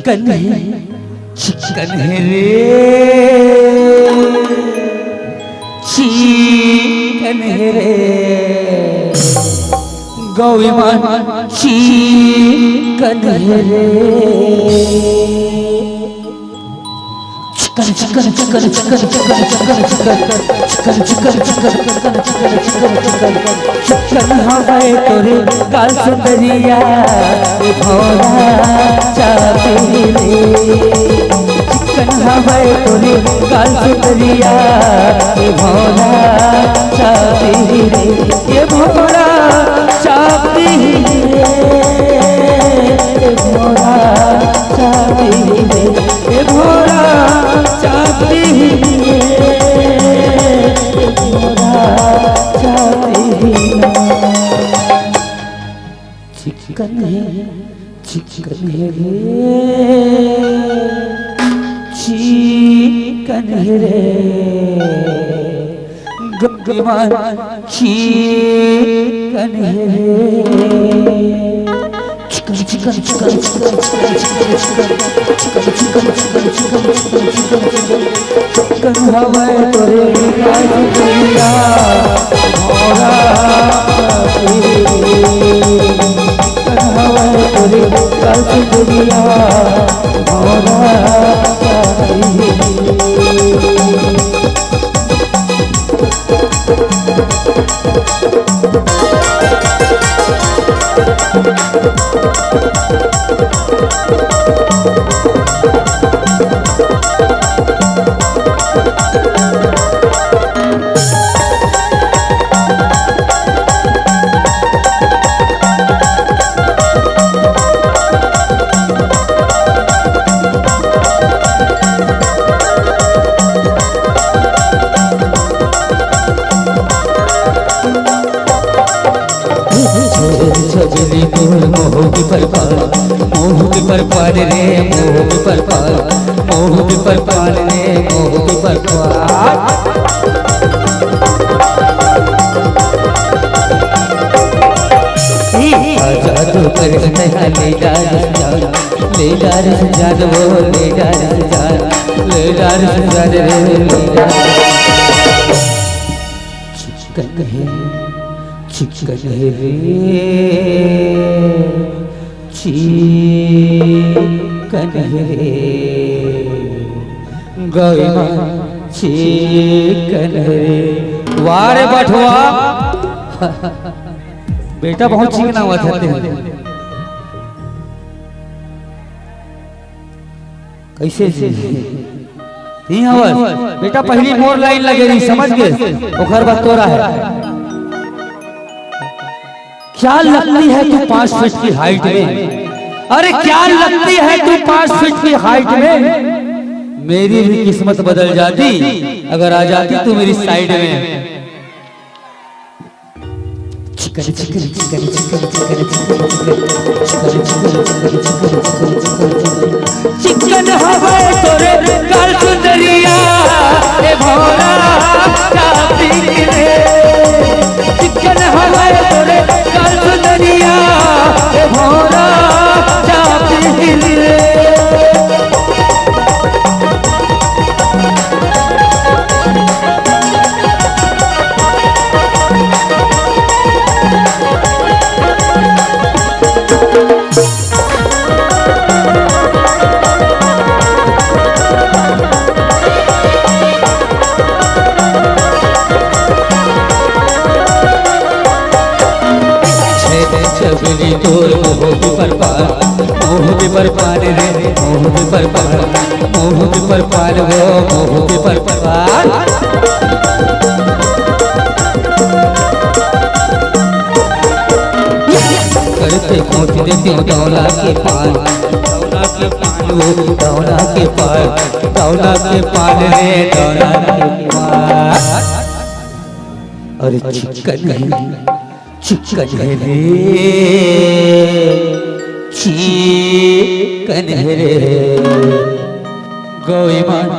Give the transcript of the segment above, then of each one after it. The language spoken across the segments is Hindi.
चिकन है, चिकन है रे, चिकन है रे, गौईमान चिकन है रे, chicken chicken chicken chicken chicken chicken chicken chicken chicken chicken chicken chicken chicken हवाए तोरे गाल सुंदरिया भौरा चाहते रे, चिकन हवाए तोरे गाल सुंदरिया भौरा चाहते रे, ये भौरा चाहती रे, भौरा चाहती रे, ये भौरा चाहती है, भौरा चाहती है, चिकन है, चिकन है रे, चिकन है रे, गौईमान चिकन है रे, chicken chicken chicken chicken chicken chicken chicken chicken chicken chicken हवाए तोरे गाल सुंदरिया भौरा चिकन हवाए तोरे गाल सुंदरिया भौरा सजनी तोर मोह की परपाल रे, मोह की परपाल, मोह की परपाल रे, मोह की परपाल, जादू कर नया ले डार जान वो ले डार जान रे, चिकन है, चिकन है रे, चिकन है रे, गौईमान चिकन है रे, वारे बटुआ बेटा बहुत चिकना हुआ था, कैसे नहीं आवाज बेटा पहली मोर लाइन लगे नहीं समझ गए, ओखर बात तोरा है, क्या लगती है तू 5 फीट की हाइट में, अरे क्या लगती है तू 5 फीट की हाइट में, मेरी भी किस्मत बदल जाती अगर आ जाती तू मेरी साइड में, chicken chicken chicken chicken chicken chicken chicken हवाए तोरे गाल सुंदरिया भौरा चाहती रे, चिकन हवाए तोरे गाल सुंदरिया भौरा चाहती रे, सजनी तोर मोह की परपाल, मोह की परपाल रे, मोह की परपाल, मोह की परपाल वो मोह की परपाल, करते पहुँच देते दौला के पाल, दौला के पाल वो दौला के पाल, दौला के पाल रे, दौला के पाल, अरे चिकन है, चिकन है रे, चिकन है रे, गौईमान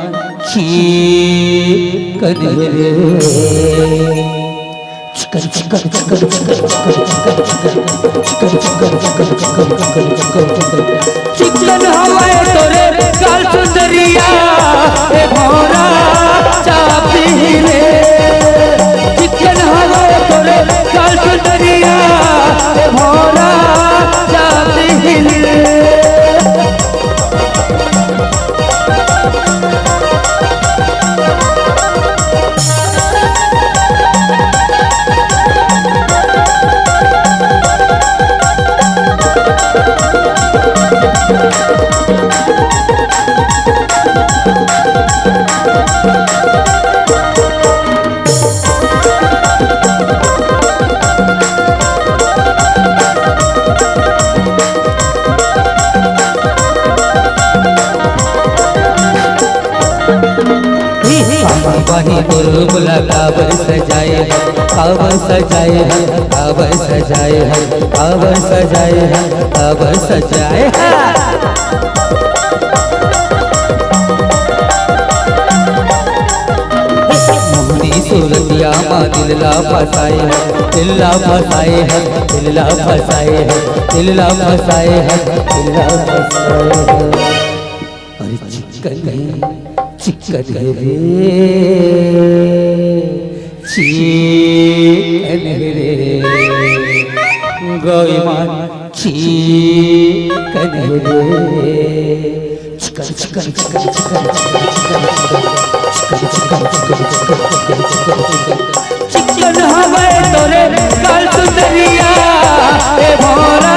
चिकन है रे, चिकन हवाए तोरे काल सुंदरिया ए भौरा चापी रे चिकन हवाए तोरे काल सुंदरिया ए भौरा चापी रे वही बुलबुला काबर सजाए है काबर सजाए है काबर सजाए है काबर सजाए है काबर सजाए है मोहनी सूरतिया माँ दिलला फसाए है दिलला फसाए है दिलला फसाए है दिलला फसाए है दिलला फसाए है अरे चिकन चिकन रे चिकन रे गौरी माँ चिकन रे chicken chicken chicken chicken chicken हवाए तोरे काल सुंदरिया ए भौरा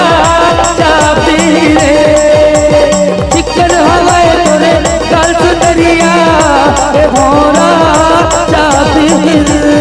चापी रे चिकन हवाए तोरे काल सुंदरिया ए भौरा चापी रे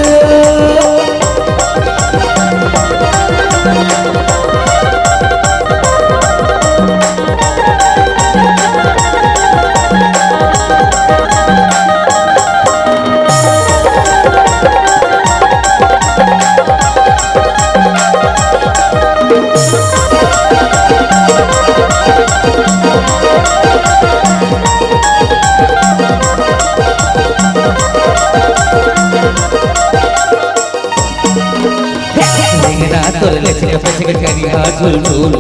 कनिहा झुल झुल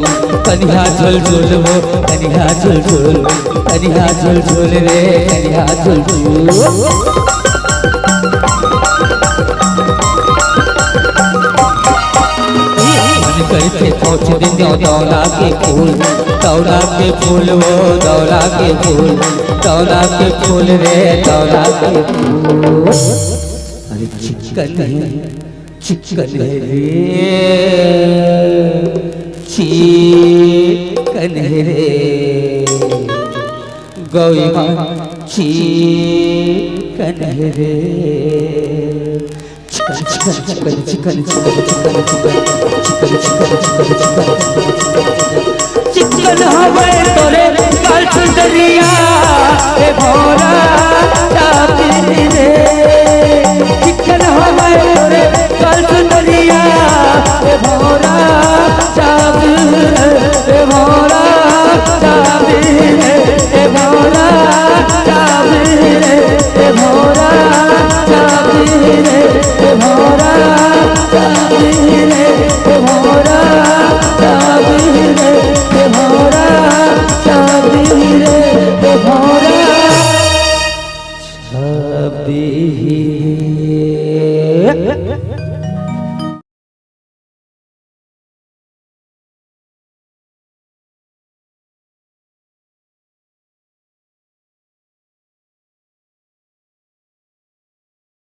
कनिहा झुल झुल वो कनिहा झुल झुल कनिहा झुल झुल रे कनिहा झुल झुल मन करते पहुँच दिन दौला के फूल दौला के फूल वो दौला के फूल दौला के फूल रे दौला के फूल अरे चिकन चिकन रे चिकन रे गौरी माँ चिकन रे chicken chicken chicken chicken chicken chicken chicken chicken chicken chicken हवाए तोरे काल सुंदरिया ए भौरा चापी रे चिकन हवाए तोरे काल सुंदरिया ए भौरा